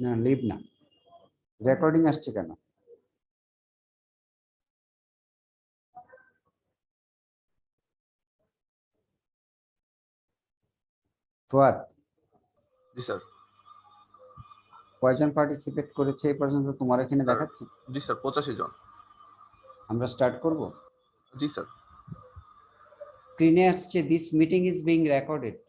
না লিভ না, রেকর্ডিং আসছে কেন? ফুয়াদ, জি স্যার। কয়জন পার্টিসিপেট করেছে এই পর্যন্ত তোমার এখানে দেখাচ্ছে? জি স্যার, 85 জন। আমরা স্টার্ট করব? জি স্যার। স্ক্রিনে আসছে this meeting is being recorded.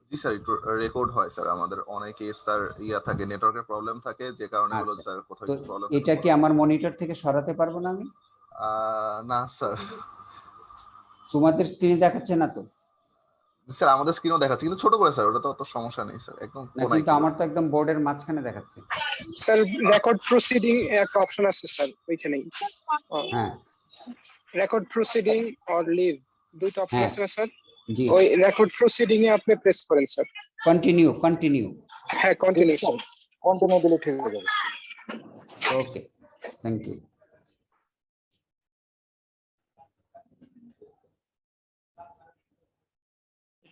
G sir, একটু রেকর্ড হয় স্যার, আমাদের অনেকে স্যার থাকে, নেটওয়ার্কের প্রবলেম থাকে, যে কারণে হলো আচ্ছা, স্যার কোথাও তো একটু প্রবলেম এটা কি আমার মনিটর থেকে সরাতে পারবো না আমি? না স্যার। তোমাদের স্ক্রিনে দেখাচ্ছে না তো? স্যার আমাদের স্ক্রিনও দেখাচ্ছে, কিন্তু ছোট করে স্যার, ওটা তো অত সমস্যা নেই স্যার, একদম না, কোনায় কিন্তু আমার তো একদম বোর্ডের মাঝখানে দেখাচ্ছে। স্যার রেকর্ড প্রসিডিং একটা অপশন আছে স্যার ওইখানেই। হ্যাঁ, রেকর্ড প্রসিডিং অর লিভ দুইটা অপশন হ্যাঁ, আছে না স্যার? জি, ওই রেকর্ড প্রসিডিং এ আপনি প্রেস করেন স্যার। Continue continue. হ্যাঁ কন্টিনিউ স্যার। কন্টিনিউ দিলে ঠিক হয়ে যাবে। ওকে, থ্যাংক ইউ।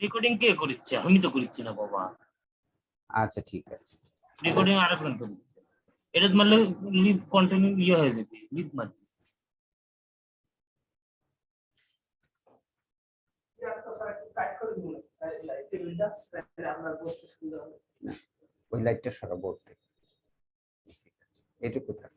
রেকর্ডিং কে করছে? আমি তো করছি না বাবা। আচ্ছা ঠিক আছে, রেকর্ডিং আরেকজন করছে। এটা মানে লিভ কন্টিনিউ হয়ে যাবে, লিভ মানে ওই লাইটটা সরা বোর্ড থেকে। এটুকু থাক।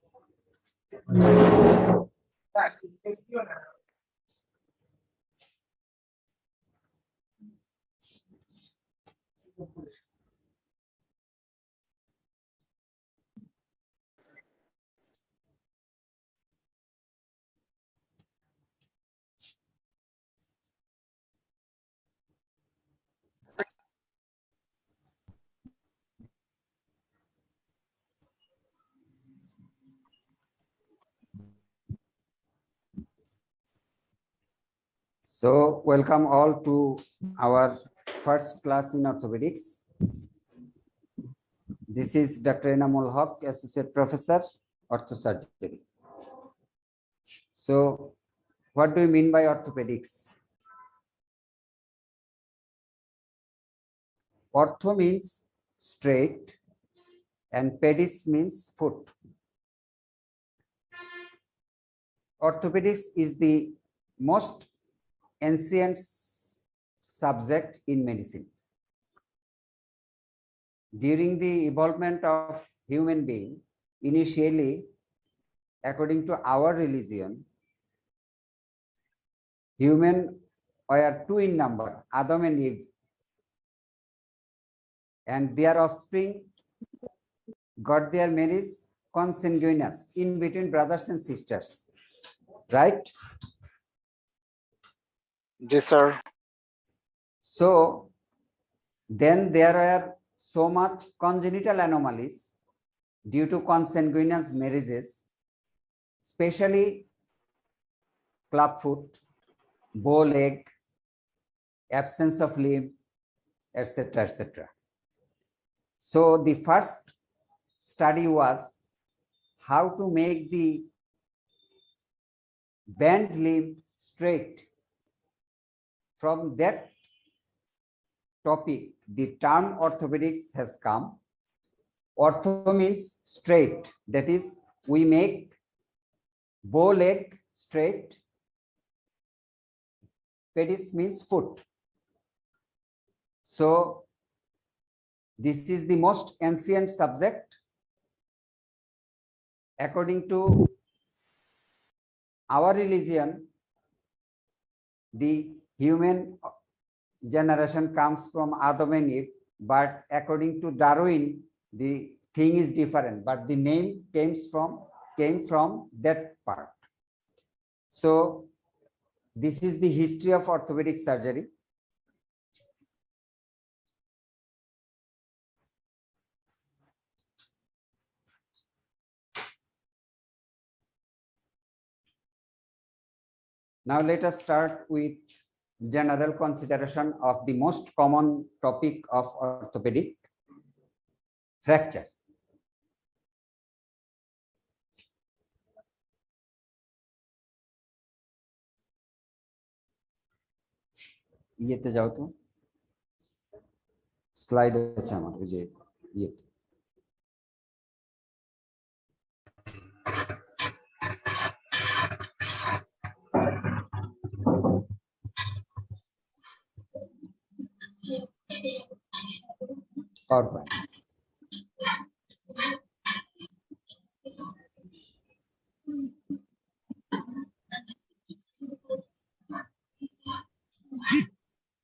So welcome all to our first class in orthopedics. This is Dr. Enamul Haq, Associate Professor, Orthosurgery. So what do you mean by orthopedics? Ortho means straight and pedis means foot. Orthopedics is the most ancient subject in medicine. During the evolvement of human being, initially, according to our religion, human were two in number, Adam and Eve, and their offspring got their marriage consanguineous in between brothers and sisters, right? G sir. So then there were so much congenital anomalies due to consanguineous marriages, especially clubfoot, bow leg, absence of limb, etc., etc. So the first study was how to make the bent limb straight. From that topic, the term orthopedics has come. Ortho means straight, that is, we make bow leg straight. Pedis means foot. So this is the most ancient subject. According to our religion, the human generation comes from Adam and Eve, but according to Darwin, the thing is different, but the name came from that part. So this is the history of orthopedic surgery. Now let us start with general consideration of the most common topic of orthopedic, fracture. ইয়েতে যাও তো, slide আছে আমার ওই যে ইয়েতে। PowerPoint.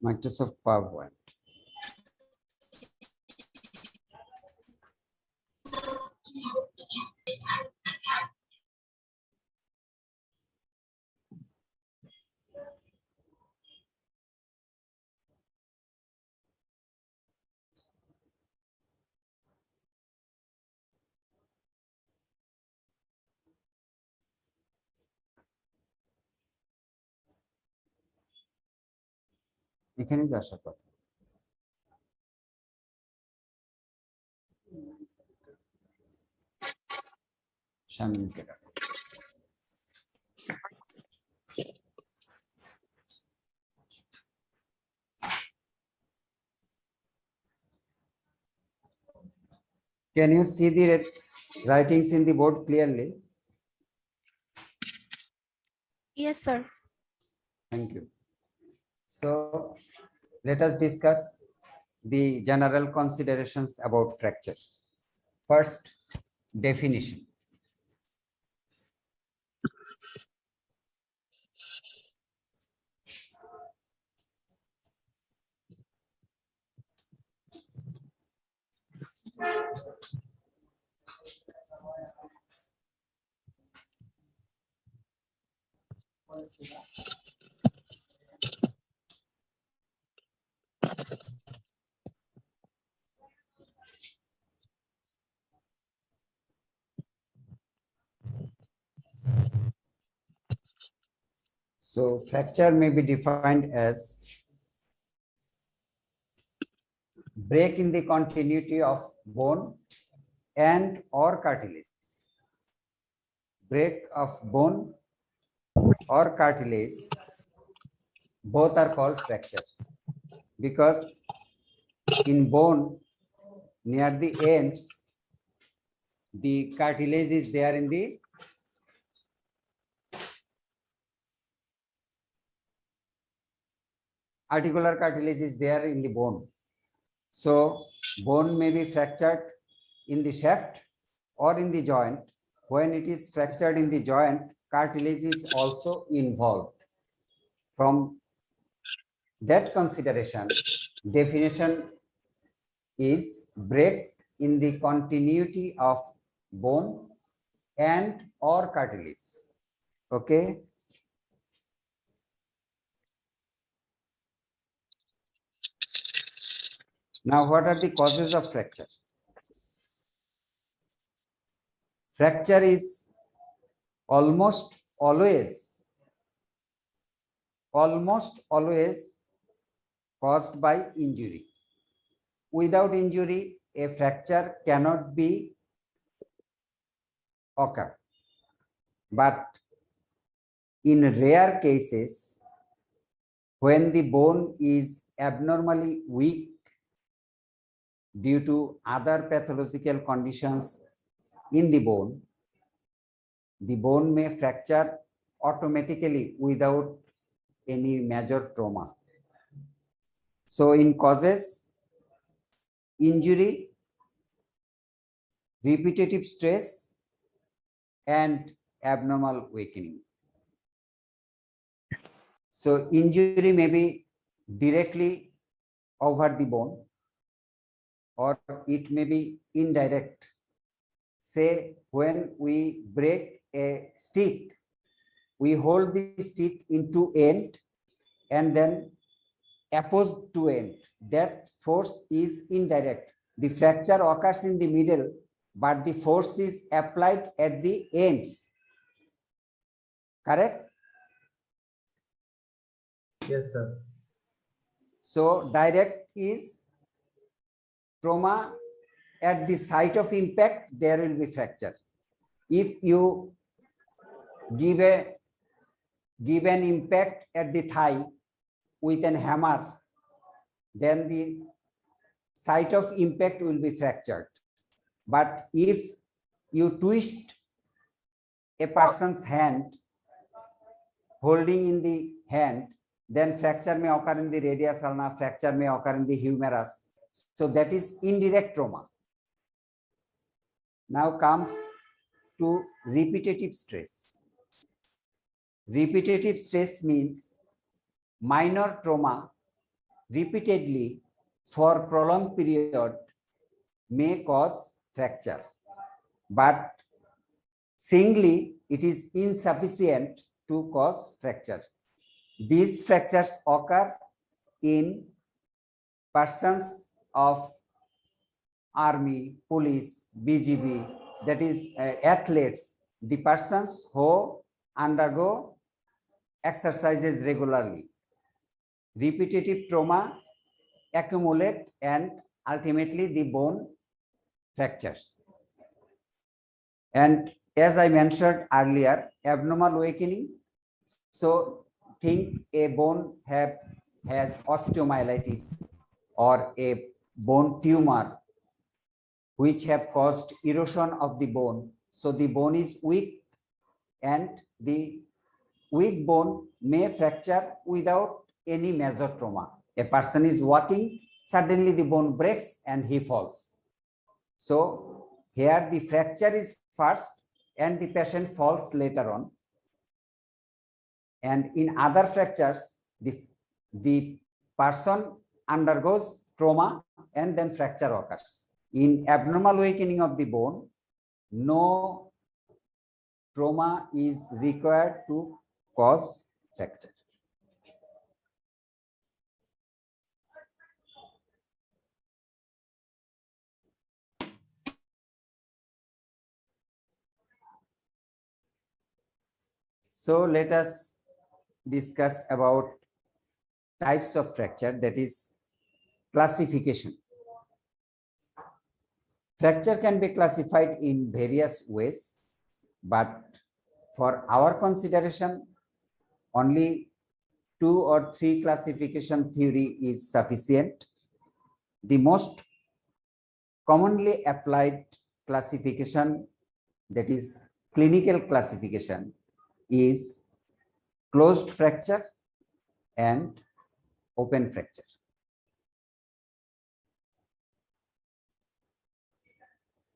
Microsoft PowerPoint. এখানে আসার কথা। শামিমকে ডাকো। Can you see the writings in the board clearly? Yes, sir. Thank you. So let us discuss the general considerations about fracture. First, definition. So fracture may be defined as break in the continuity of bone and or cartilage. Break of bone or cartilage, both are called fracture, because in bone near the ends, the cartilage is there in the articular cartilage is there in the bone. So bone may be fractured in the shaft or in the joint. When it is fractured in the joint, cartilage is also involved. From that consideration, definition is break in the continuity of bone and or cartilage. Okay. Now, what are the causes of fracture? Fracture is almost always caused by injury. Without injury, a fracture cannot be occur. But in rare cases, when the bone is abnormally weak due to other pathological conditions in the bone may fracture automatically without any major trauma. So in causes, injury, repetitive stress, and abnormal weakening. So injury may be directly over the bone, or it may be indirect. Say when we break a stick, we hold the stick into end and then opposed to end. That force is indirect. The fracture occurs in the middle, but the force is applied at the ends. Correct? Yes, sir. So direct is trauma at the site of impact, there will be fracture. If you give an impact at the thigh with an hammer, then the site of impact will be fractured. But if you twist a person's hand, holding in the hand, then fracture may occur in the radius ulna, fracture may occur in the humerus. So that is indirect trauma. Now come to repetitive stress. Repetitive stress means minor trauma repeatedly for prolonged period may cause fracture, but singly it is insufficient to cause fracture. These fractures occur in persons of army, police, BGB, that is athletes, the persons who undergo exercises regularly. Repetitive trauma accumulate and ultimately the bone fractures. And as I mentioned earlier, abnormal awakening. So think a bone has osteomyelitis or a bone tumor which have caused erosion of the bone. So the bone is weak and the weak bone may fracture without any major trauma. A person is walking, suddenly the bone breaks and he falls. So here the fracture is first and the patient falls later on. And in other fractures, the person undergoes trauma and then fracture occurs. In abnormal awakening of the bone, no trauma is required to cause fracture. So let us discuss about types of fracture, that is classification. Fracture can be classified in various ways, but for our consideration, only 2 or 3 classification theory is sufficient. The most commonly applied classification, that is clinical classification, is closed fracture and open fracture.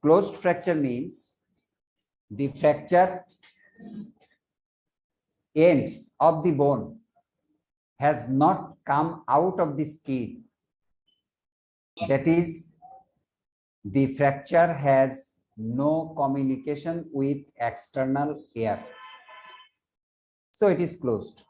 Closed fracture means the fracture ends of the bone has not come out of the skin. That is, the fracture has no communication with external air. So it is closed.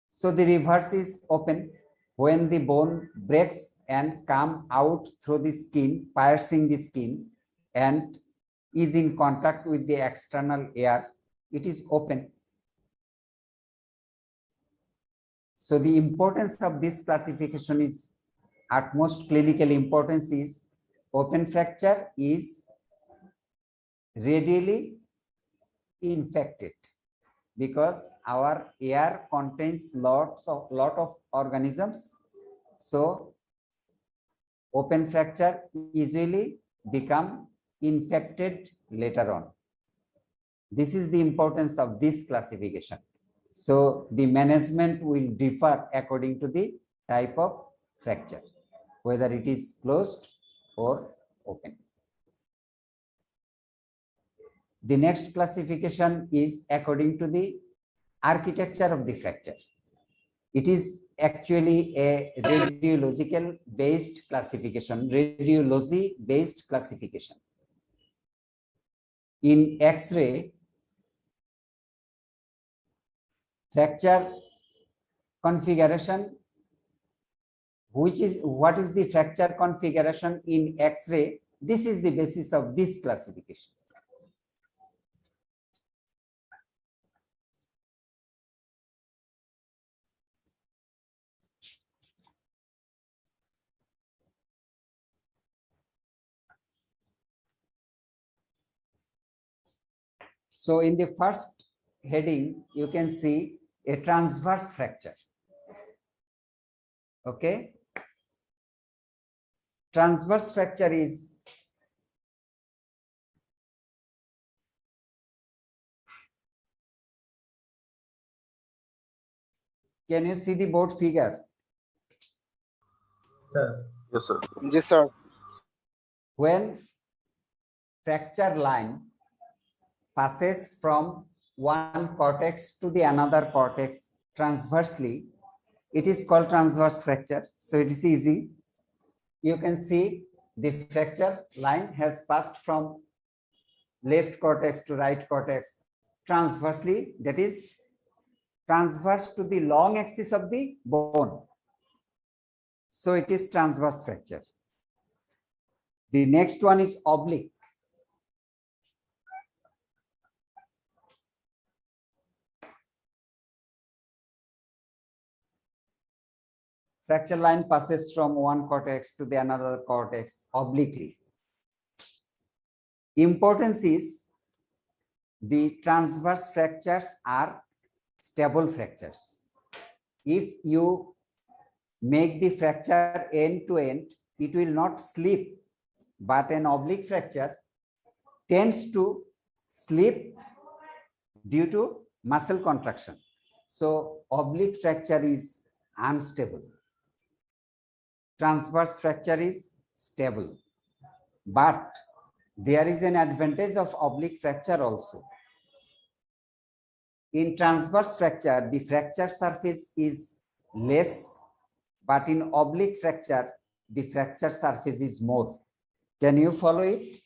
So the reverse is open, when the bone breaks and come out through the skin, piercing the skin and is in contact with the external air, it is open. So the importance of this classification is utmost clinical importance is open fracture is readily infected because our air contains lot of organisms. So open fracture easily become infected later on. This is the importance of this classification. So the management will differ according to the type of fracture, whether it is closed or open. The next classification is according to the architecture of the fracture. It is actually a radiological based classification, radiology based classification. In X-ray, fracture configuration, what is the fracture configuration in X-ray? This is the basis of this classification. So in the first heading, you can see a transverse fracture. Okay. Transverse fracture is Can you see the board figure? Yes, sir. Yes, sir. When fracture line passes from one cortex to the another cortex transversely, it is called transverse fracture. So it is easy. You can see the fracture line has passed from left cortex to right cortex transversely, that is transverse to the long axis of the bone. So it is transverse fracture. The next one is oblique. Fracture line passes from one cortex to the another cortex obliquely. Importance is the transverse fractures are stable fractures. If you make the fracture end to end, it will not slip, but an oblique fracture tends to slip due to muscle contraction. So oblique fracture is unstable. Transverse fracture is stable, but there is an advantage of oblique fracture also. In transverse fracture, the fracture surface is less, but in oblique fracture, the fracture surface is more. Can you follow it?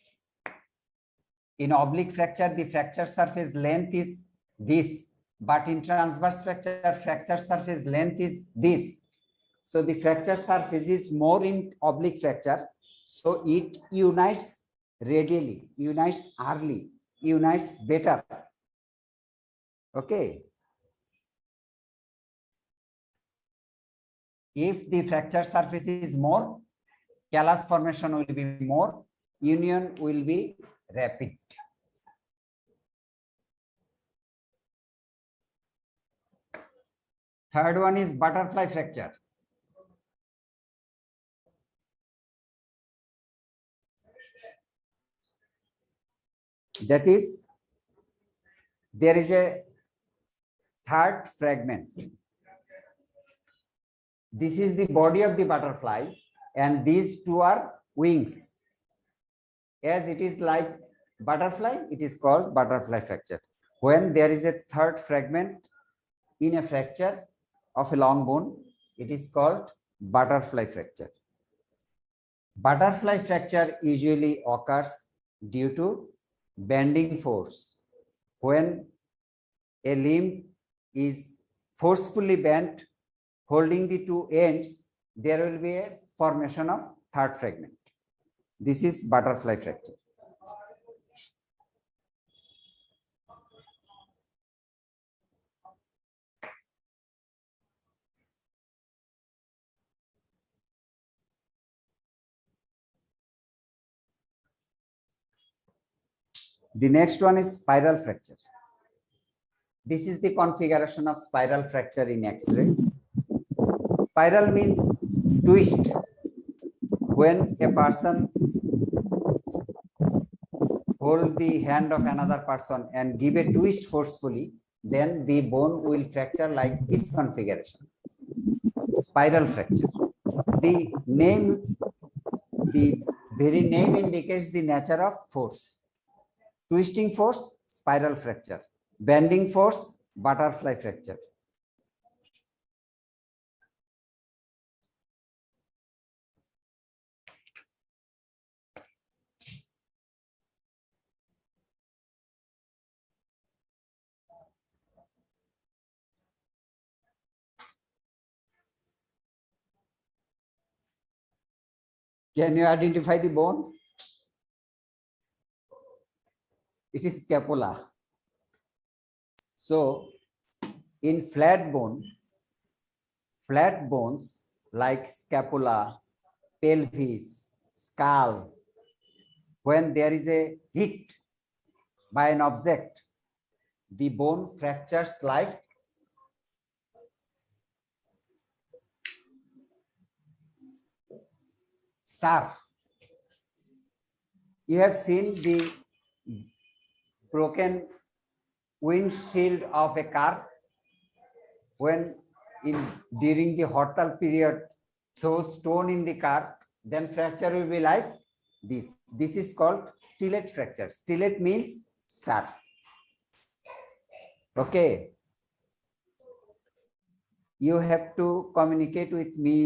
In oblique fracture, the fracture surface length is this, but in transverse fracture, fracture surface length is this. So the fracture surface is more in oblique fracture. So it unites radially, unites early, unites better. Okay. If the fracture surface is more, callus formation will be more, union will be rapid. Third one is butterfly fracture. That is, there is a third fragment. This is the body of the butterfly, and these two are wings. As it is like butterfly, it is called butterfly fracture. When there is a third fragment in a fracture of a long bone, it is called butterfly fracture. Butterfly fracture usually occurs due to bending force. When a limb is forcefully bent, holding the two ends, there will be a formation of third fragment. This is butterfly fracture. The next one is spiral fracture. This is the configuration of spiral fracture in X-ray. Spiral means twist. When a person hold the hand of another person and give a twist forcefully, then the bone will fracture like this configuration. Spiral fracture. The very name indicates the nature of force. Twisting force, spiral fracture. Bending force, butterfly fracture. Can you identify the bone? It is scapula. So in flat bones like scapula, pelvis, skull, when there is a hit by an object, the bone fractures like star. You have seen the broken windshield of a car. When during the Hartal period, throw stone in the car, then fracture will be like this. This is called stellate fracture. Stellate means star. Okay. You have to communicate with me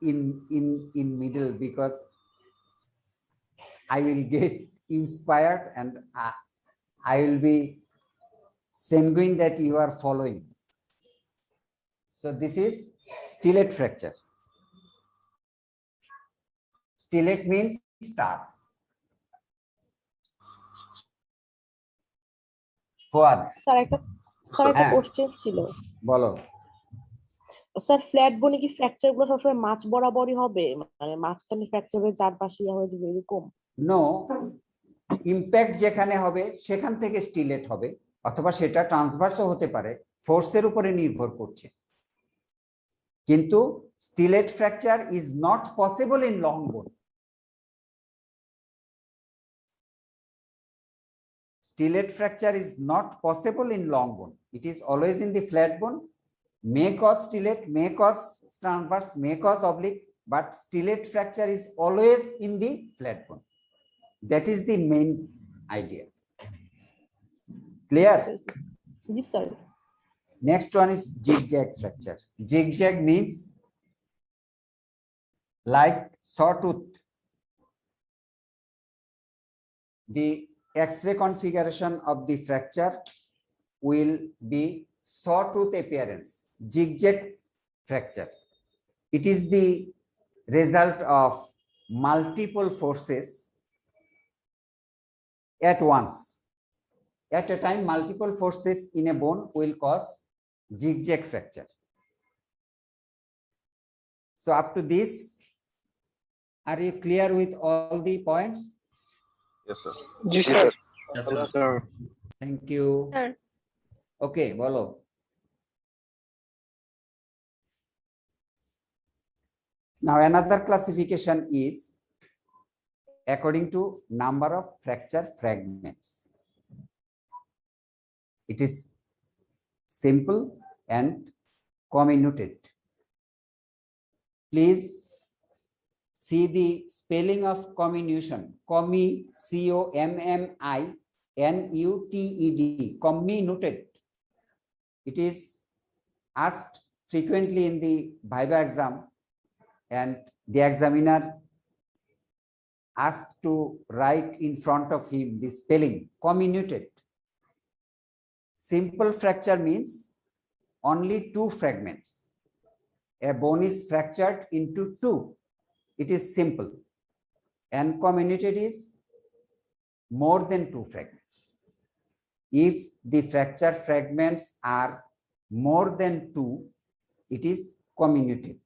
in middle, because I will get inspired and I will be sanguine that you are following. So this is stellate fracture. Stellate means star. Fuad, sir একটা হ্যাঁ। Question ছিল বলো। Sir flat বোনে কি fracture গুলো সবসময় মাঝ বরাবরই হবে, মানে মাঝখানে ফ্র্যাকচারের চারপাশে হয়ে যাবে এরকম? নো, ইম্প্যাক্ট যেখানে হবে সেখান থেকে স্টিলেট হবে, অথবা সেটা ট্রান্সভার্সও হতে পারে, ফোর্সের উপরে নির্ভর করছে। কিন্তু স্টিলেট fracture is not possible in long বোন। Stellate fracture is not possible in long bone. It is always in the flat bone. May cause stellate, may cause transverse, may cause oblique, but stellate fracture is always in the flat bone. That is the main idea. Clear? G sir. Next one is zigzag fracture. Zigzag means like sawtooth. The X-ray configuration of the fracture will be sawtooth appearance, zigzag fracture. It is the result of multiple forces at once. At a time, multiple forces in a bone will cause zigzag fracture. So up to this, are you clear with all the points? Yes, sir. G sir. Sir Thank you. Sir. Okay, bolo. Now another classification is according to number of fracture fragments. It is simple and comminuted. Please see the spelling of comminution. C-O-M-M-I-N-U-T-E-D. Comminuted. It is asked frequently in the Viva exam, and the examiner asked to write in front of him the spelling comminuted. Simple fracture means only two fragments. A bone is fractured into two. It is simple. And comminuted is more than two fragments. If the fracture fragments are more than two, it is comminuted.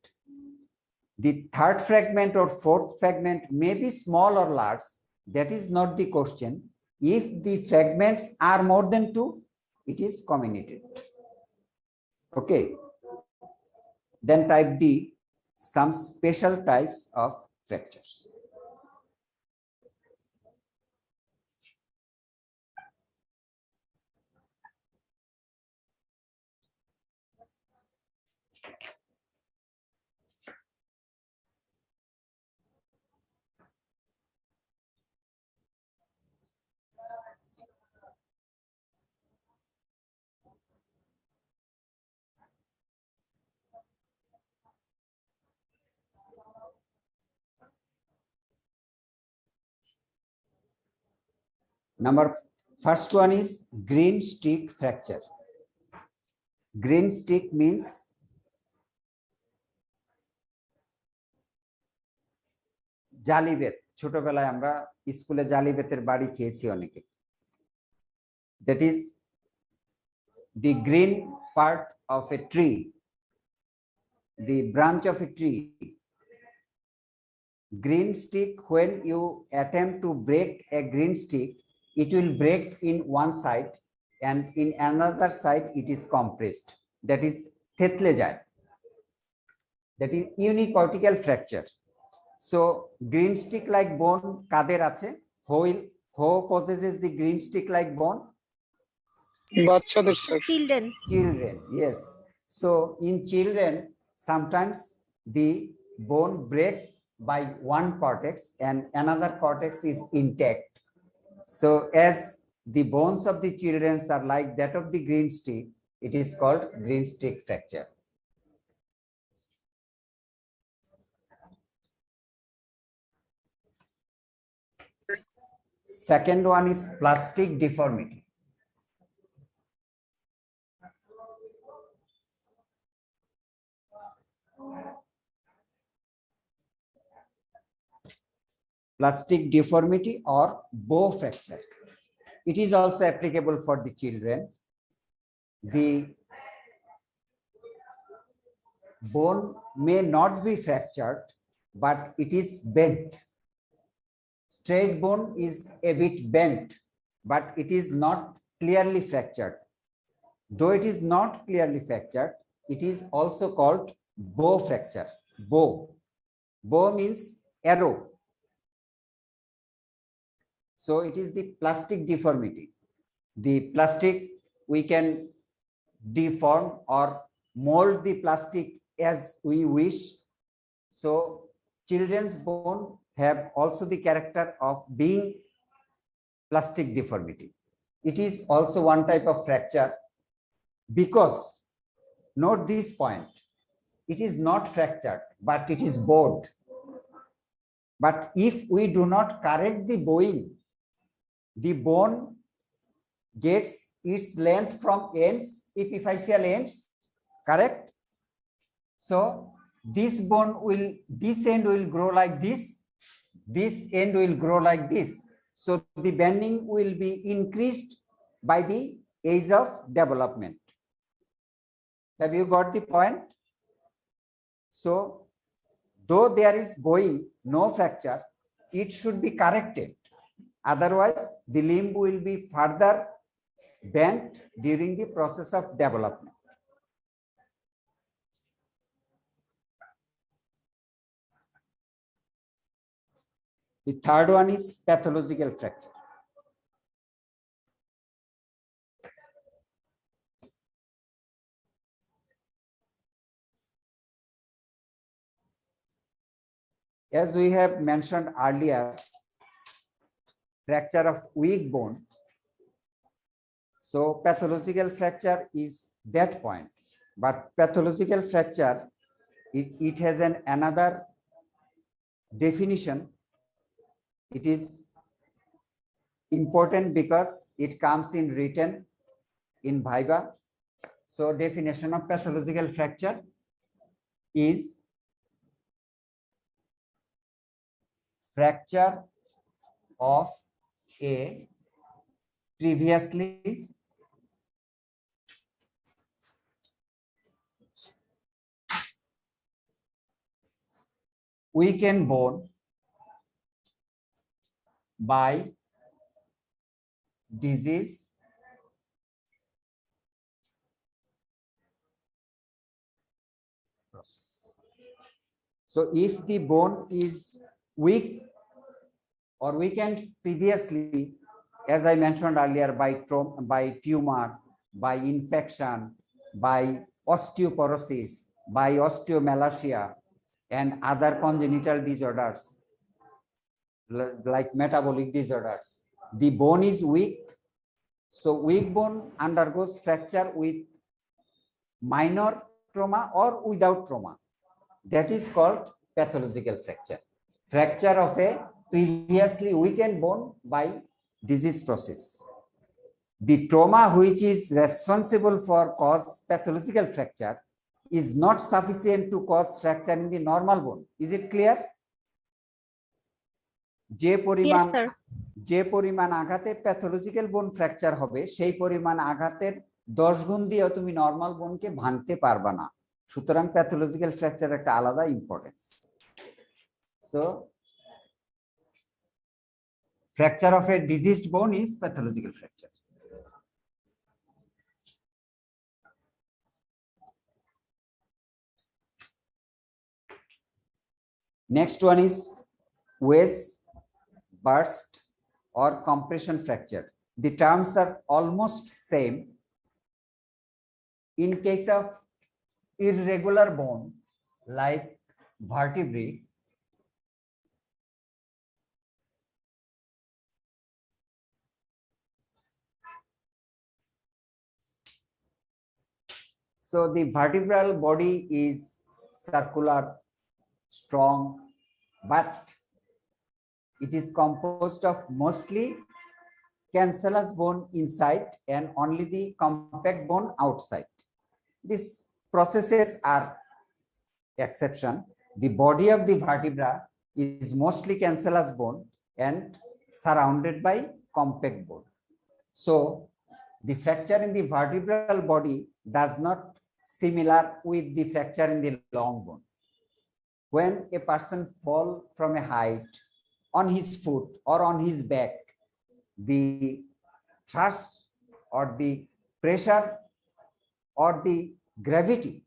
The third fragment or fourth fragment may be small or large. That is not the question. If the fragments are more than two, it is comminuted. Okay. Then type D, some special types of fractures. First one is green stick fracture. Green stick means জালি বেত। ছোটবেলায় আমরা স্কুলে জালি বেতের বাড়ি খেয়েছি অনেকে। That is the green part of a tree, the branch of a tree. Green stick, when you attempt to break a green stick, it will break in one side and in another side it is compressed. That is থেতলে যায়. That is unicortical fracture. So green stick like bone কাদের আছে? Who possesses the green stick like bone? বাচ্চাদের sir. Children. Children, yes. So in children, sometimes the bone breaks by one cortex and another cortex is intact. So as the bones of the children are like that of the green stick, it is called green stick fracture. Second one is plastic deformity. Plastic deformity or bow fracture. It is also applicable for the children. The bone may not be fractured, but it is bent. Straight bone is a bit bent, but it is not clearly fractured. Though it is not clearly fractured, it is also called bow fracture. Bow. Bow means arrow. So it is the plastic deformity. The plastic, we can deform or mold the plastic as we wish. So children's bone have also the character of being plastic deformity. It is also one type of fracture because, note this point, it is not fractured, but it is bowed. But if we do not correct the bowing, the bone gets its length from ends, epiphyseal ends, correct? So this bone will, this end will grow like this end will grow like this. So the bending will be increased by the age of development. Have you got the point? So though there is bowing, no fracture, it should be corrected. Otherwise, the limb will be further bent during the process of development. The third one is pathological fracture. As we have mentioned earlier, fracture of weak bone. So pathological fracture is that point, but pathological fracture, it has another definition. It is important because it comes in written in Viva. So definition of pathological fracture is fracture of a previously weakened bone by disease process. So if the bone is weak or weakened previously, as I mentioned earlier, by tumor, by infection, by osteoporosis, by osteomalacia, and other congenital disorders like metabolic disorders, the bone is weak. So weak bone undergoes fracture with minor trauma or without trauma. That is called pathological fracture. Fracture of a previously weakened bone by disease process. The trauma which is responsible for cause pathological fracture is not sufficient to cause fracture in the normal bone. Is it clear? Yes, sir. যে পরিমাণ আঘাতে pathological বোন fracture হবে সেই পরিমাণ আঘাতের 10 গুণ দিয়ে তুমি নরমাল বোনকে ভাঙতে পারবা না। সুতরাং প্যাথোলজিক্যাল ফ্র্যাকচার একটা আলাদা importance. So fracture of a diseased bone is pathological fracture. Next one is wedge burst or compression fracture. The terms are almost same. In case of irregular bone like vertebrae, so the vertebral body is circular, strong, but it is composed of mostly cancellous bone inside and only the compact bone outside. These processes are exception. The body of the vertebra is mostly cancellous bone and surrounded by compact bone. So the fracture in the vertebral body does not similar with the fracture in the long bone. When a person fall from a height on his foot or on his back, the thrust or the pressure or the gravity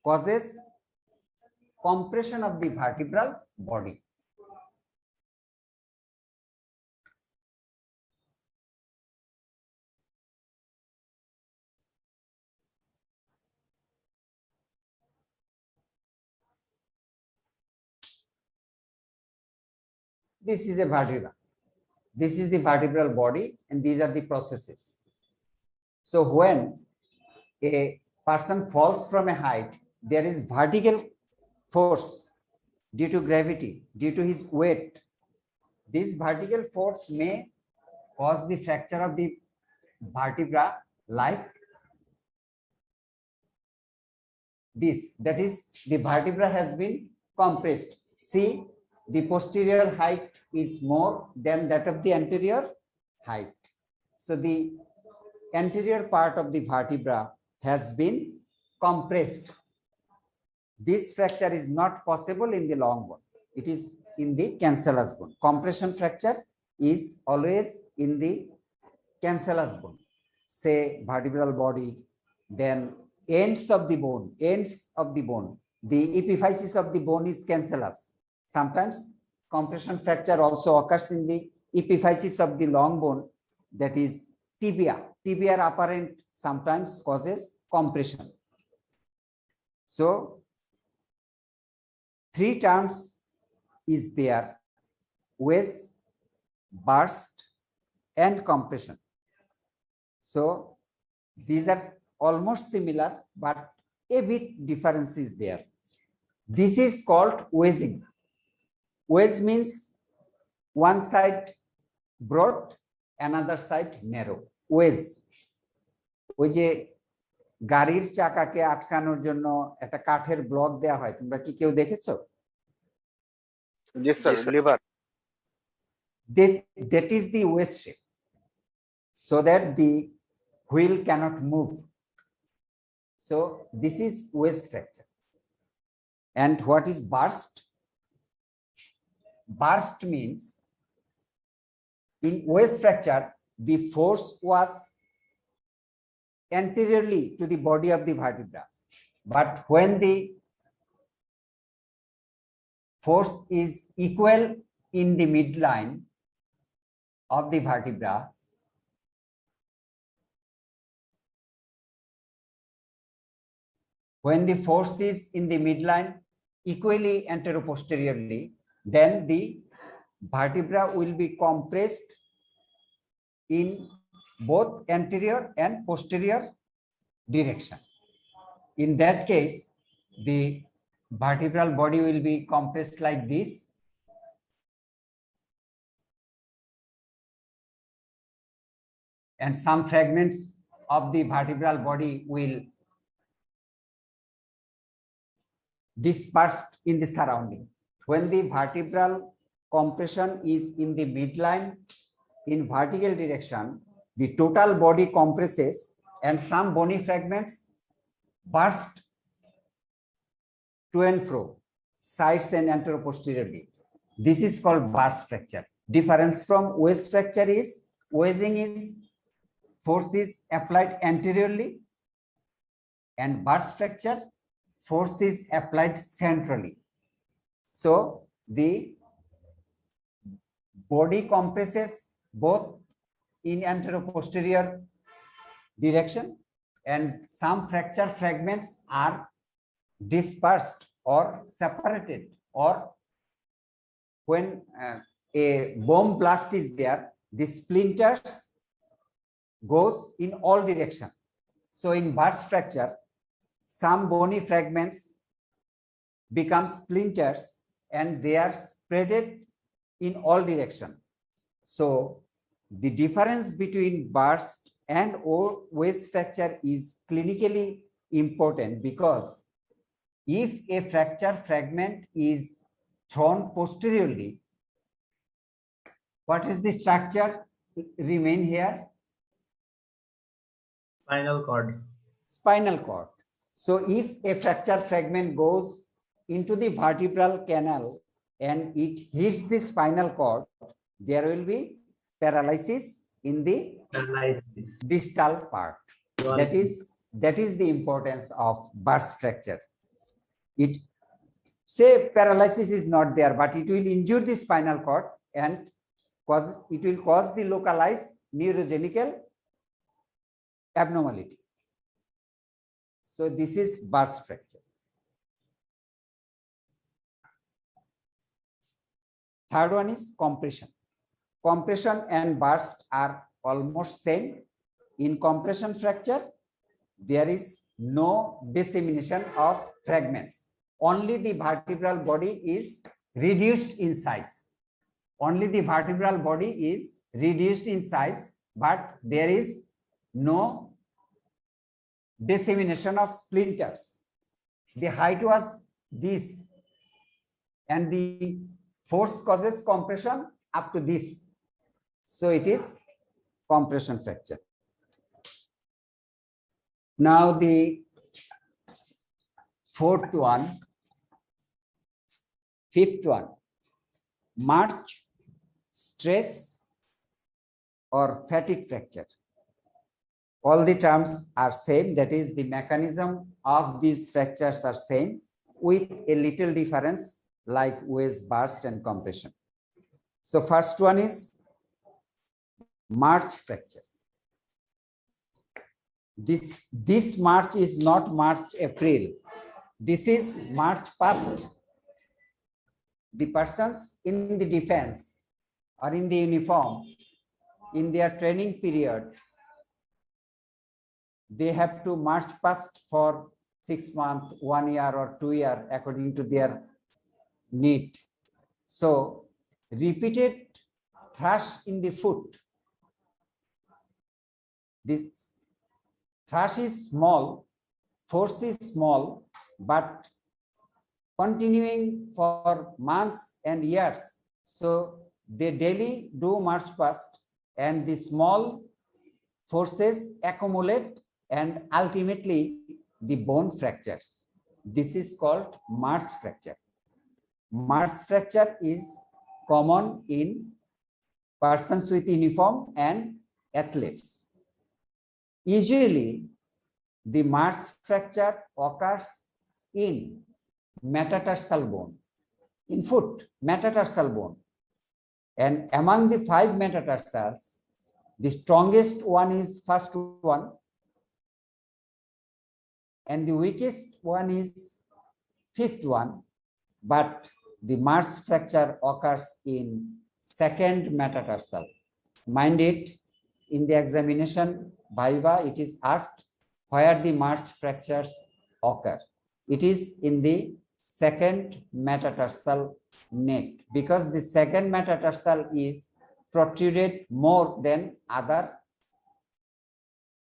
causes compression of the vertebral body. This is a vertebra. This is the vertebral body, and these are the processes. So when a person falls from a height, there is vertical force due to gravity, due to his weight. This vertical force may cause the fracture of the vertebra like this. That is, the vertebra has been compressed. See, the posterior height is more than that of the anterior height. So the anterior part of the vertebra has been compressed. This fracture is not possible in the long bone. It is in the cancellous bone. Compression fracture is always in the cancellous bone. Say vertebral body, then ends of the bone, The epiphysis of the bone is cancellous. Sometimes compression fracture also occurs in the epiphysis of the long bone, that is tibia. Tibia apparent sometimes causes compression. So 3 terms is there: wedge, burst, and compression. So these are almost similar, but a bit difference is there. This is called wedging. Wedge means one side broad, another side narrow. Wedge. ওই যে গাড়ির চাকাকে আটকানোর জন্য একটা কাঠের block দেয়া হয়, তোমরা কি কেউ দেখেছো? জি sir, liver. That is the wedge shape, so that the wheel cannot move. So this is wedge fracture. And what is burst? Burst means in wedge fracture, the force was anteriorly to the body of the vertebra, but when the force is equal in the midline of the vertebra, when the force is in the midline equally anteroposteriorly, then the vertebra will be compressed in both anterior and posterior direction. In that case, the vertebral body will be compressed like this. And some fragments of the vertebral body will dispersed in the surrounding. When the vertebral compression is in the midline in vertical direction, the total body compresses and some bony fragments burst to and fro, sides and anteroposteriorly. This is called burst fracture. Difference from wedge fracture is wedging is force is applied anteriorly, and burst fracture force is applied centrally. So the body compresses both in anteroposterior direction, and some fracture fragments are dispersed or separated, or when a bomb blast is there, the splinters goes in all direction. So in burst fracture, some bony fragments become splinters and they are spreaded in all direction. So the difference between burst and wedge fracture is clinically important, because if a fracture fragment is thrown posteriorly, what is the structure remain here? Spinal cord. Spinal cord. So if a fracture fragment goes into the vertebral canal and it hits the spinal cord, there will be paralysis in the distal part. That is the importance of burst fracture. It say paralysis is not there, but it will injure the spinal cord and it will cause the localized neurogenical abnormality. So this is burst fracture. Third one is compression. Compression and burst are almost same. In compression fracture, there is no dissemination of fragments. Only the vertebral body is reduced in size. Only the vertebral body is reduced in size, but there is no dissemination of splinters. The height was this, and the force causes compression up to this. So it is compression fracture. Now the fifth one, march, stress, or fatigue fracture. All the terms are same, that is the mechanism of these fractures are same, with a little difference like wedge, burst, and compression. So first one is march fracture. This March is not March, April. This is March past. The persons in the defense or in the uniform, in their training period, they have to march past for 6 months, 1 year, or 2 years according to their need. So repeated thrush in the foot. This thrush is small, force is small, but continuing for months and years. So they daily do march past, and the small forces accumulate, and ultimately the bone fractures. This is called march fracture. March fracture is common in persons with uniform and athletes. Usually, the march fracture occurs in metatarsal bone, in foot, metatarsal bone. And among the 5 metatarsals, the strongest one is first one, and the weakest one is 5th one, but the march fracture occurs in 2nd metatarsal. Mind it, in the examination viva, it is asked where the march fractures occur. It is in the 2nd metatarsal neck, because the 2nd metatarsal is protruded more than other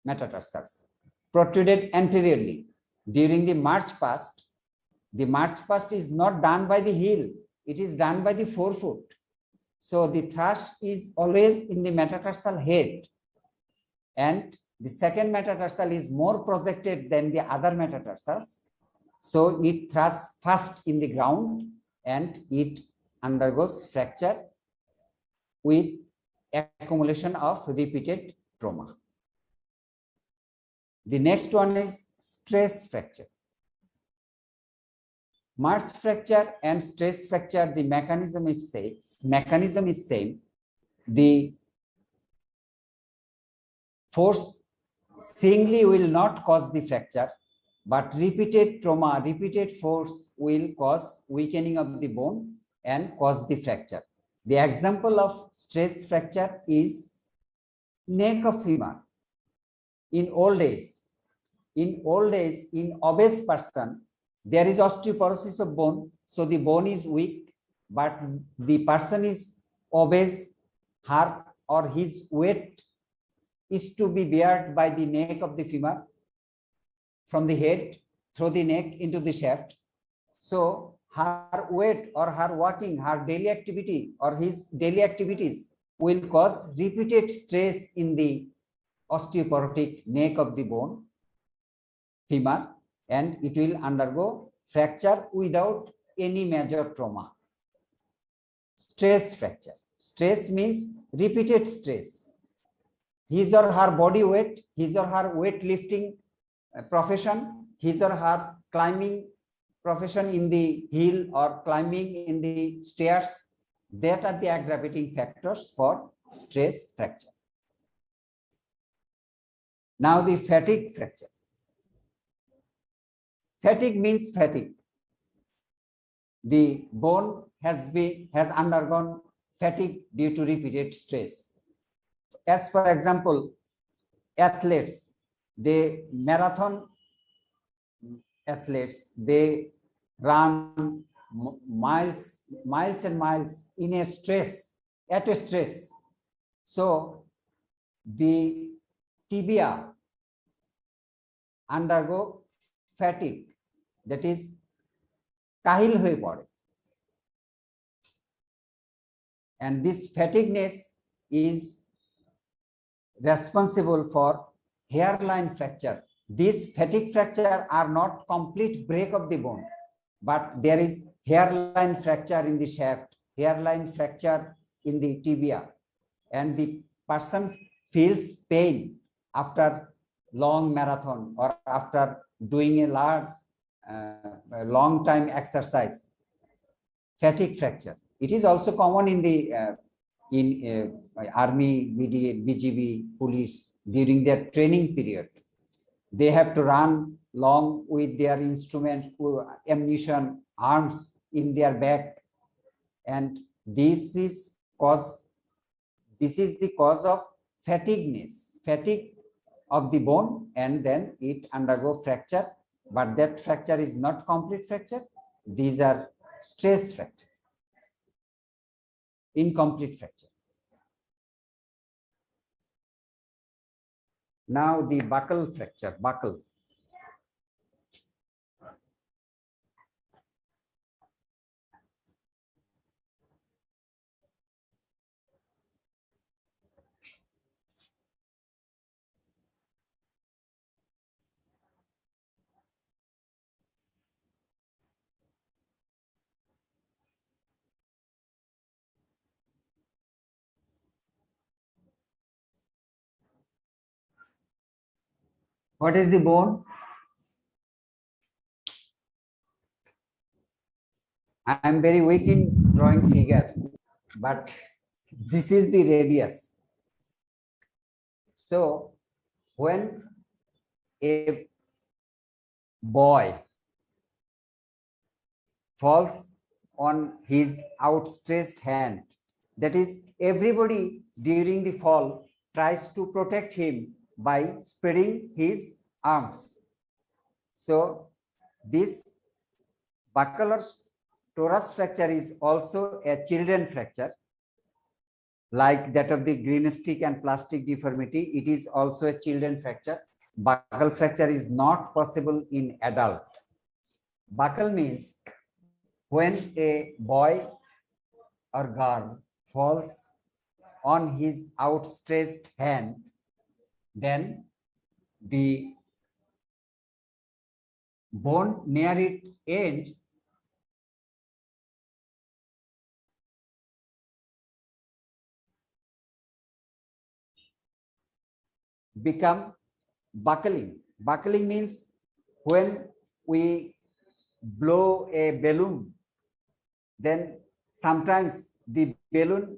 metatarsals, protruded anteriorly. During the march past, the march past is not done by the heel, it is done by the forefoot. So the thrush is always in the metatarsal head, and the 2nd metatarsal is more projected than the other metatarsals. So it thrusts first in the ground and it undergoes fracture with accumulation of repeated trauma. The next one is stress fracture. March fracture and stress fracture, the mechanism is same. The force singly will not cause the fracture, but repeated trauma, repeated force will cause weakening of the bone and cause the fracture. The example of stress fracture is neck of femur. In old age, in obese person, there is osteoporosis of bone, so the bone is weak, but the person is obese, her or his weight is to be bared by the neck of the femur from the head through the neck into the shaft. So her weight or her walking, her daily activity or his daily activities will cause repeated stress in the osteoporotic neck of the bone, femur, and it will undergo fracture without any major trauma. Stress fracture. Stress means repeated stress. His or her body weight, his or her weightlifting profession, his or her climbing profession in the hill or climbing in the stairs, that are the aggravating factors for stress fracture. Now the fatigue fracture. Fatigue means fatigue. The bone has undergone fatigue due to repeated stress. As for example, athletes, marathon athletes, they run miles and miles in a stress, at a stress. So the tibia undergo fatigue, that is kahil hoye pore, and this fatigueness is responsible for hairline fracture. These fatigue fracture are not complete break of the bone, but there is hairline fracture in the shaft, hairline fracture in the tibia, and the person feels pain after long marathon or after doing a long time exercise. Fatigue fracture. It is also common in the army, BGB, police during their training period. They have to run long with their instrument, ammunition, arms in their back, and this is the cause of fatigueness, fatigue of the bone, and then it undergo fracture, but that fracture is not complete fracture. These are stress fracture, incomplete fracture. Now the buckle fracture, buckle. What is the bone? I am very weak in drawing figure, but this is the radius. So when a boy falls on his outstretched hand, that is, everybody during the fall tries to protect him by spreading his arms. So this buccal torus fracture is also a children fracture, like that of the green stick and plastic deformity. It is also a children fracture. Buccal fracture is not possible in adult. Buccal means when a boy or girl falls on his outstretched hand, then the bone near it ends become buckling. Buckling means when we blow a balloon, then sometimes the balloon,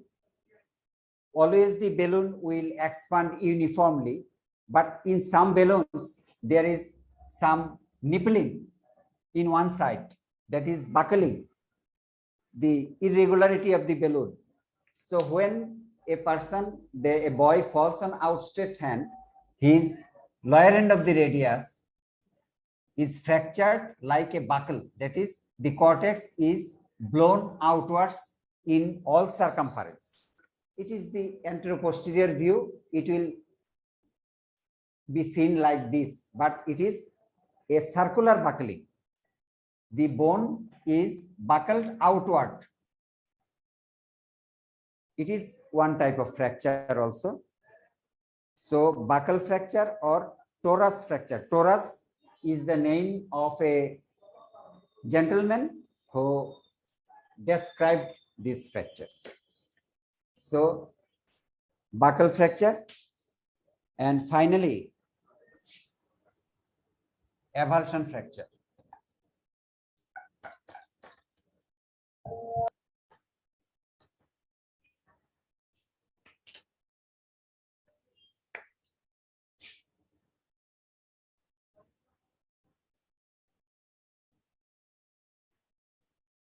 always the balloon will expand uniformly, but in some balloons there is some nippling in one side, that is buckling, the irregularity of the balloon. So when a person, a boy falls on outstretched hand, his lower end of the radius is fractured like a buckle, that is the cortex is blown outwards in all circumference. It is the anteroposterior view. It will be seen like this, but it is a circular buckling. The bone is buckled outward. It is one type of fracture also. So buckle fracture or torus fracture. Torus is the name of a gentleman who described this fracture. So buckle fracture, and finally avulsion fracture.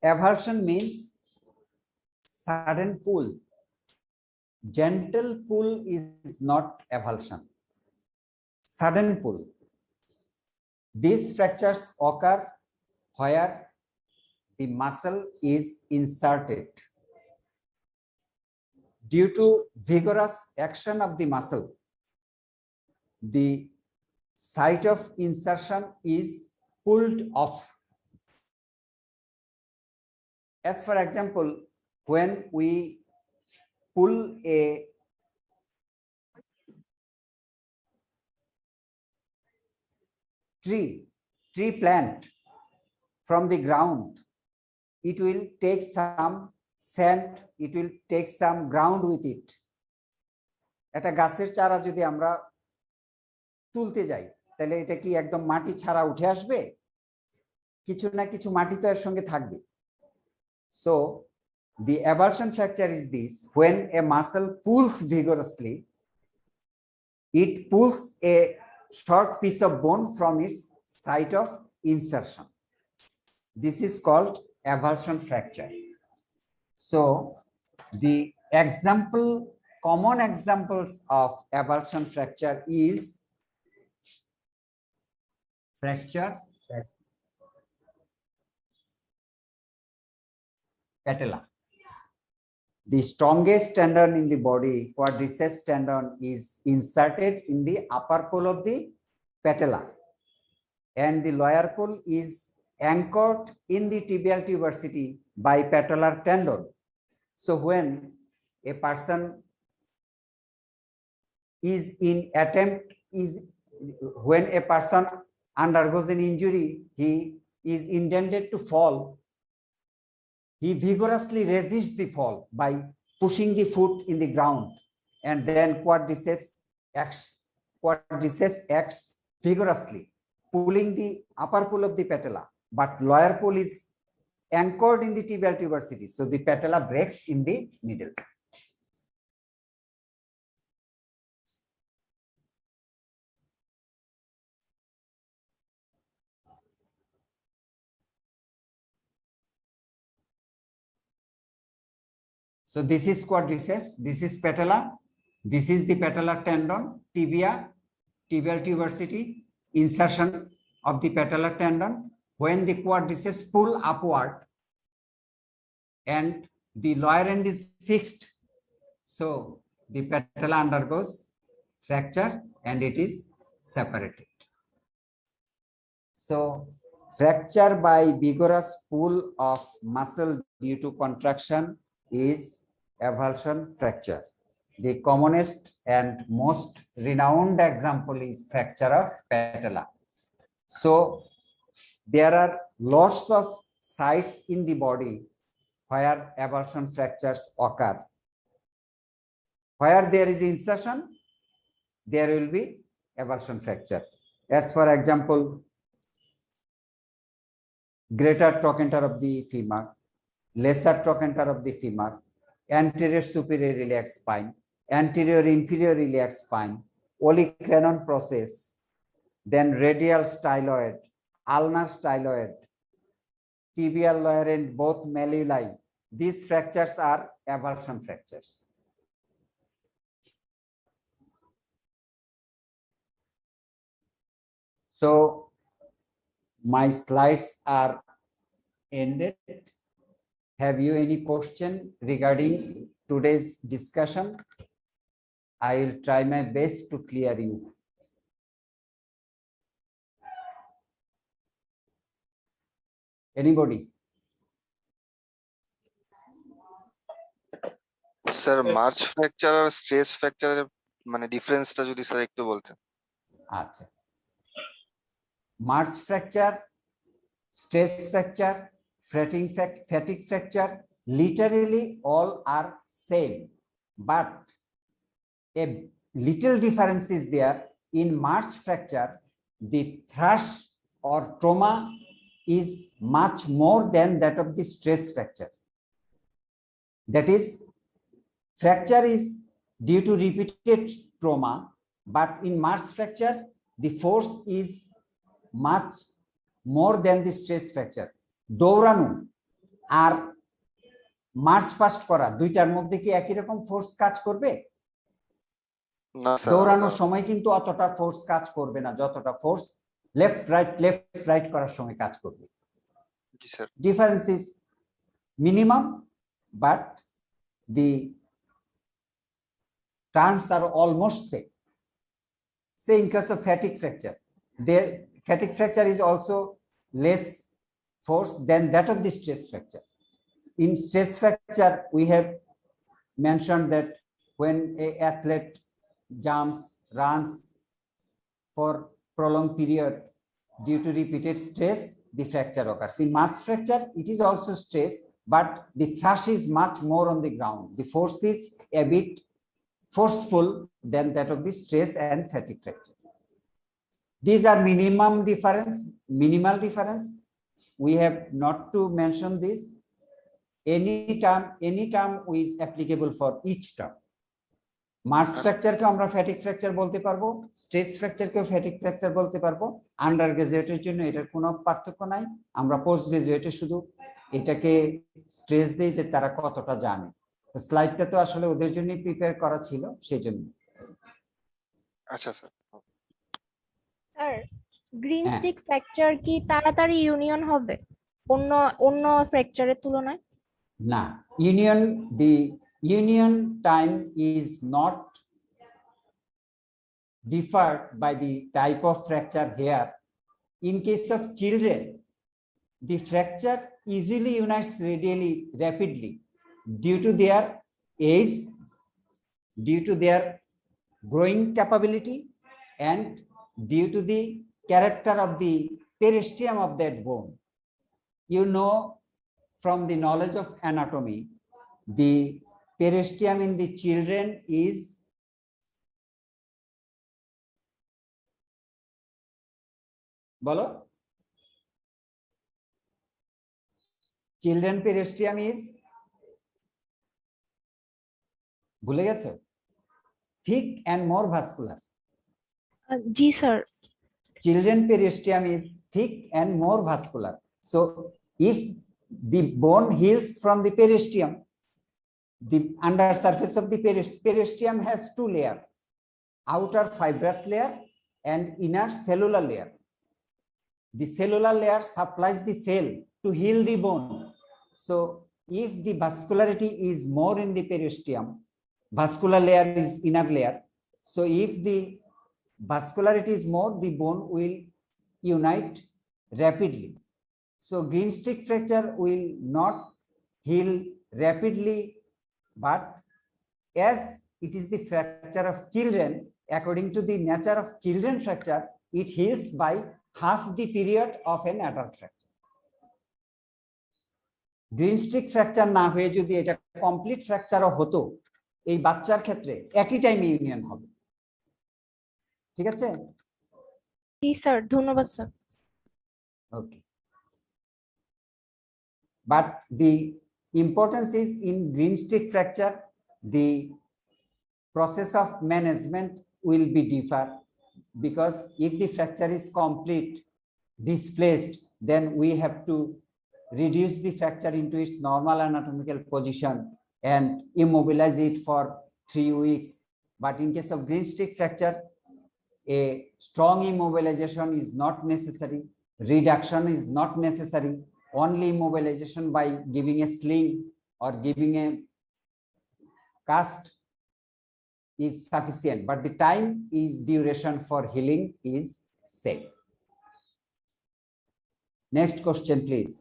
Avulsion means sudden pull. Gentle pull is not avulsion. Sudden pull. These fractures occur where the muscle is inserted. Due to vigorous action of the muscle, the site of insertion is pulled off. As for example, when we pull a tree plant from the ground, it will take some sand, it will take some ground with it. একটা গাছের চারা যদি আমরা তুলতে যাই তাহলে এটা কি একদম মাটি ছাড়া উঠে আসবে? কিছু না কিছু মাটি তো এর সঙ্গে থাকবে। So the avulsion fracture is this: when a muscle pulls vigorously, it pulls a short piece of bone from its site of insertion. This is called avulsion fracture. So the common examples of avulsion fracture is fracture patella. The strongest tendon in the body, quadriceps tendon, is inserted in the upper pole of the patella, and the lower pole is anchored in the tibial tuberosity by patellar tendon. So when a person when a person undergoes an injury, he is intended to fall. He vigorously resists the fall by pushing the foot in the ground, and then quadriceps acts vigorously, pulling the upper pole of the patella, but lower pole is anchored in the tibial tuberosity, so the patella breaks in the middle. So this is quadriceps, this is patella, this is the patellar tendon, tibia, tibial tuberosity, insertion of the patellar tendon. When the quadriceps pull upward and the lower end is fixed, so the patella undergoes fracture and it is separated. So fracture by vigorous pull of muscle due to contraction is avulsion fracture. The commonest and most renowned example is fracture of patella. So there are lots of sites in the body where avulsion fractures occur. Where there is insertion, there will be avulsion fracture. As for example, greater trochanter of the femur, lesser trochanter of the femur, anterior superior iliac spine, anterior inferior iliac spine, olecranon process, then radial styloid, ulnar styloid, tibial lower end, both malleoli. These fractures are avulsion fractures. So my slides are ended. Have you any question regarding today's discussion? I will try my best to clear you. Anybody? Sir March fracture আর stress ফ্র্যাকচারের মানে ডিফারেন্সটা যদি sir একটু বলতেন। আচ্ছা, March fracture, stress fracture, fatigue fracture, literally all are same, but a little difference is there. In March fracture, the thrush or trauma is much more than that of the stress fracture. That is, fracture is due to repeated trauma, but in March fracture, the force is much more than the stress fracture. দৌড়ানো আর March past করা দুইটার মধ্যে কি একই রকম force কাজ করবে? না স্যার, দৌড়ানোর সময় কিন্তু অতটা ফোর্স কাজ করবে না যতটা ফোর্স লেফট রাইট করার সময় কাজ করবে। জি sir. Difference is minimum, but the terms are almost same. Say in case of fatigue fracture, there fatigue fracture is also less force than that of the stress fracture. In stress fracture, we have mentioned that when an athlete jumps, runs for prolonged period due to repeated stress, the fracture occurs. In March fracture, it is also stress, but the thrush is much more on the ground. The force is a bit forceful than that of the stress and fatigue fracture. These are minimal difference. We have not to mention this. Any term is applicable for each term. March ফ্র্যাকচারকে আমরা fatigue fracture বলতে পারবো, stress ফ্র্যাকচারকেও fatigue fracture বলতে পারবো। Under গ্রাজুয়েটের জন্য এটার কোনো পার্থক্য নাই। আমরা পোস্ট গ্রাজুয়েটে শুধু এটাকে স্ট্রেস দিই যে তারা কতটা জানে। তো স্লাইডটা তো আসলে ওদের জন্যই প্রিপেয়ার করা ছিল, সেই জন্য। আচ্ছা sir. Sir, green stick fracture কি তাড়াতাড়ি ইউনিয়ন হবে অন্য ফ্র্যাকচারের তুলনায়? না, the union time is not differed by the type of fracture here. In case of children, the fracture easily unites radially rapidly due to their age, due to their growing capability, and due to the character of the periosteum of that bone. You know from the knowledge of anatomy, the periosteum in the children is bolo children periosteum is ভুলে গেছো? Thick and more vascular. G sir. Children periosteum is thick and more vascular. So if the bone heals from the periosteum, the under surface of the periosteum has two layers, outer fibrous layer and inner cellular layer. The cellular layer supplies the cell to heal the bone. So if the vascularity is more in the periosteum, vascular layer is inner layer. So if the vascularity is more, the bone will unite rapidly. So green stick fracture will not heal rapidly, but as it is the fracture of children, according to the nature of children fracture, it heals by half the period of an adult fracture. Green stick fracture না হয়ে যদি এটা complete ফ্র্যাকচারও হতো, এই বাচ্চার ক্ষেত্রে একই টাইমে ইউনিয়ন হবে। ঠিক আছে? জি স্যার, ধন্যবাদ sir. Okay. But the importance is in green stick fracture, the process of management will be different, because if the fracture is complete, displaced, then we have to reduce the fracture into its normal anatomical position and immobilize it for 3 weeks. But in case of green stick fracture, a strong immobilization is not necessary. Reduction is not necessary. Only immobilization by giving a sling or giving a cast is sufficient, but the time is duration for healing is same. Next question, please.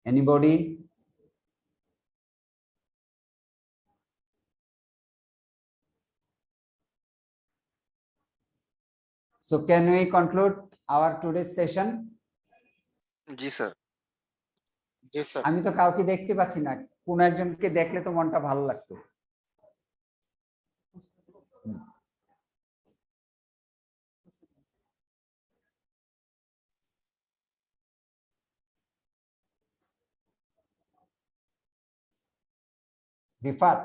Anybody? So can we conclude our today's session? G sir. G sir. আমি তো কাউকে দেখতে পাচ্ছি না, কোন একজনকে দেখলে তো মনটা ভালো লাগতো। রিফাত,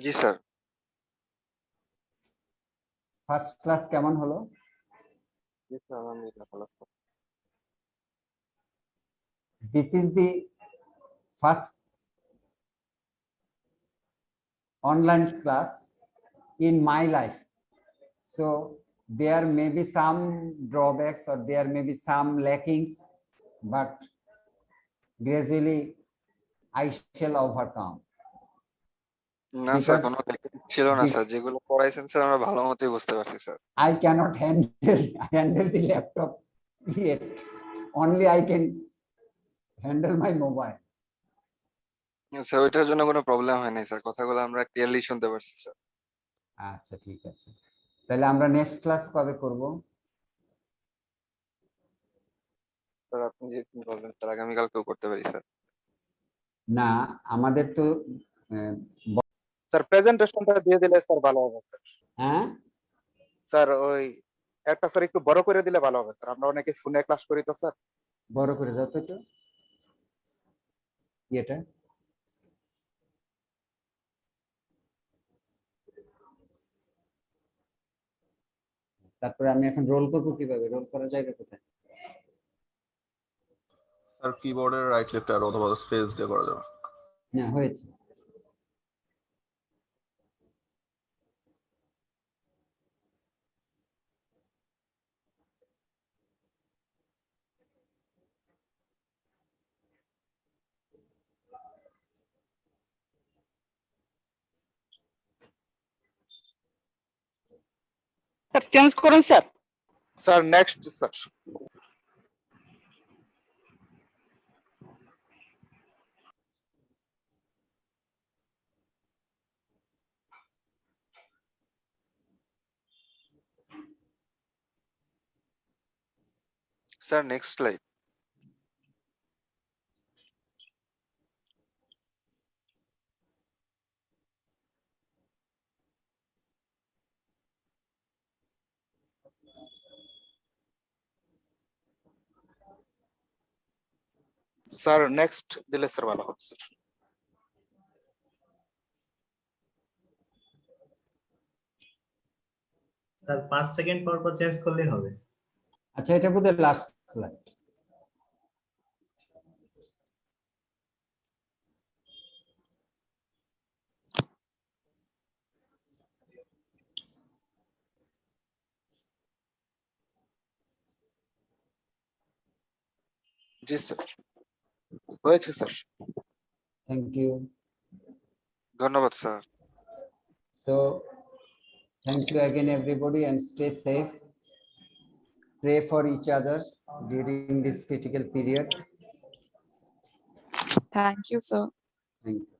জি স্যার। ফার্স্ট ক্লাস কেমন হলো? জি স্যার, আলহামদুলিল্লাহ ভালো। This is the first online class in my life, so there may be some drawbacks or there may be some lackings, but gradually I shall overcome. না স্যার, Because কোনো ছিল না sir, যেগুলো পড়াইছেন sir আমরা ভালো মতোই বুঝতে পারছি sir. I cannot handle the laptop yet. Only I can handle my mobile. Sir ওইটার জন্য কোনো প্রবলেম হয় নাই স্যার, কথাগুলো আমরা ক্লিয়ারলি শুনতে পারছি স্যার। আচ্ছা, ঠিক আছে, তাহলে আমরা নেক্সট ক্লাস কবে করব? স্যার আপনি যে বলবেন স্যার, আগামীকালকেও করতে পারি স্যার। না, আমাদের তো স্যার প্রেজেন্টেশনটা দিয়ে দিলে স্যার ভালো হবে স্যার। হ্যাঁ স্যার ওই একটা স্যার একটু বড় করে দিলে ভালো হবে স্যার, আমরা অনেকে ফোনে ক্লাস করি তো স্যার। বড় করে দাও তো একটু এটা। তারপরে আমি এখন রোল করবো কিভাবে? রোল করা জায়গা কোথায়? স্যার কিবোর্ডের রাইট লেফট অ্যারো অথবা স্পেস দিয়ে করা যাবে। না, হয়েছে। স্যার চেঞ্জ করুন sir. Sir next sir. Sir next slide. Sir next দিলে স্যার ভালো হবে স্যার। স্যার 5 সেকেন্ড পর পর চেঞ্জ করলেই হবে। আচ্ছা, এটা বোধহয় লাস্ট স্লাইড। জি স্যার, হয়েছে স্যার। Thank you. ধন্যবাদ sir. So thank you again everybody, and stay safe. Pray for each other during this critical period. Thank you, sir. Thank you.